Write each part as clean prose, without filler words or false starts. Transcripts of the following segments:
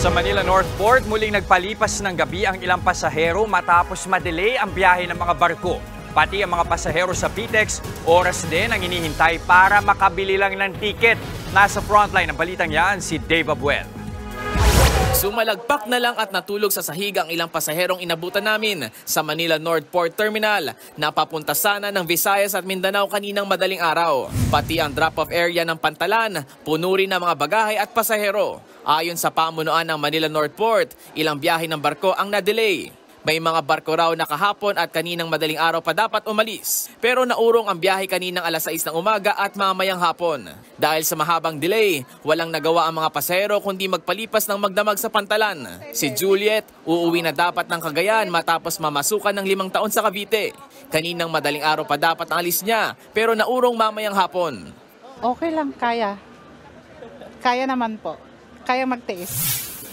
Sa Manila North Port, muling nagpalipas ng gabi ang ilang pasahero matapos madelay ang biyahe ng mga barko. Pati ang mga pasahero sa PTEX, oras din ang inihintay para makabili lang ng tiket. Nasa frontline ng balitang yan si Dave Abuel. Sumalagpak na lang at natulog sa sahig ang ilang pasaherong inabutan namin sa Manila North Port Terminal. Napapunta sana ng Visayas at Mindanao kaninang madaling araw. Pati ang drop-off area ng Pantalan, puno rin ng mga bagahe at pasahero. Ayon sa pamunuan ng Manila North Port, ilang biyahe ng barko ang na-delay. May mga barko raw na kahapon at kaninang madaling araw pa dapat umalis. Pero naurong ang biyahe kaninang alas 6 ng umaga at mamayang hapon. Dahil sa mahabang delay, walang nagawa ang mga pasahero kundi magpalipas ng magdamag sa Pantalan. Si Juliet, uuwi na dapat ng Cagayan matapos mamasukan ng 5 taon sa Cavite. Kaninang madaling araw pa dapat ang alis niya, pero naurong mamayang hapon. Okay lang, kaya. Kaya naman po. Kaya magtiis.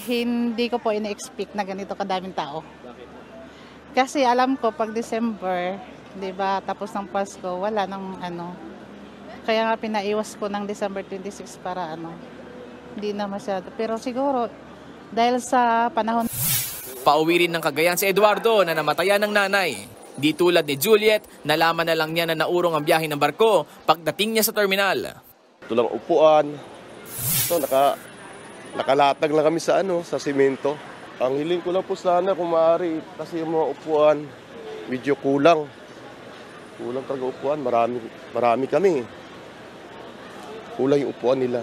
Hindi ko po ina-expect na ganito kadaming tao. Kasi alam ko pag December, 'di ba, tapos ng Pasko, wala nang ano. Kaya nga pinaiwas ko ng December 26 para hindi na masyado. Pero siguro dahil sa panahon. Pauwi rin ng Cagayan si Eduardo na namatayan ng nanay. Di tulad ni Juliet, nalaman na lang niya na naurong ang biyahe ng barko pagdating niya sa terminal. Ito lang upuan. Ito nakalatag lang kami sa sa simento. Ang hiling ko lang po sana kung maaari kasi yung mga upuan medyo kulang. Kulang talaga upuan, marami kami. Kulang yung upuan nila.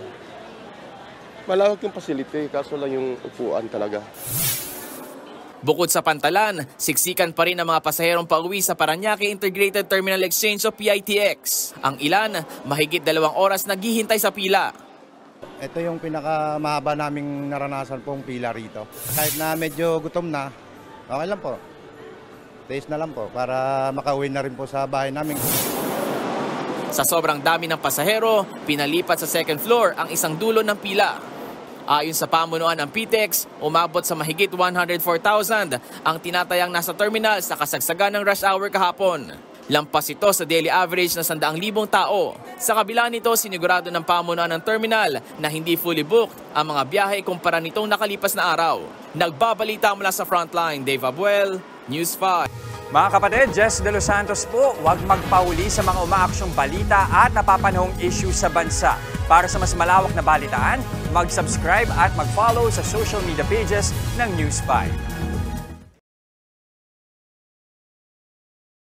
Malawak yung facility, kaso lang yung upuan talaga. Bukod sa Pantalan, siksikan pa rin ang mga pasaherong pauwi sa Parañaque Integrated Terminal Exchange o PITX. Ang ilan, mahigit 2 oras naghihintay sa pila. Ito yung pinakamahaba naming naranasan pong pila rito. Kahit na medyo gutom na, okay lang po. Taste na lang po para makauwi na rin po sa bahay namin. Sa sobrang dami ng pasahero, pinalipat sa second floor ang isang dulo ng pila. Ayon sa pamunuan ng PTEX, umabot sa mahigit 104,000 ang tinatayang nasa terminal sa kasagsagan ng rush hour kahapon. Lampas ito sa daily average na 100,000 tao. Sa kabila nito, sinigurado ng pamunuan ng terminal na hindi fully booked ang mga biyahe kumpara nitong nakalipas na araw. Nagbabalita mula sa frontline, Dave Abuel, News 5. Mga kapatid, Jess De Los Santos po, huwag magpahuli sa mga umaaksyong balita at napapanahong issue sa bansa. Para sa mas malawak na balitaan, mag-subscribe at mag-follow sa social media pages ng News 5.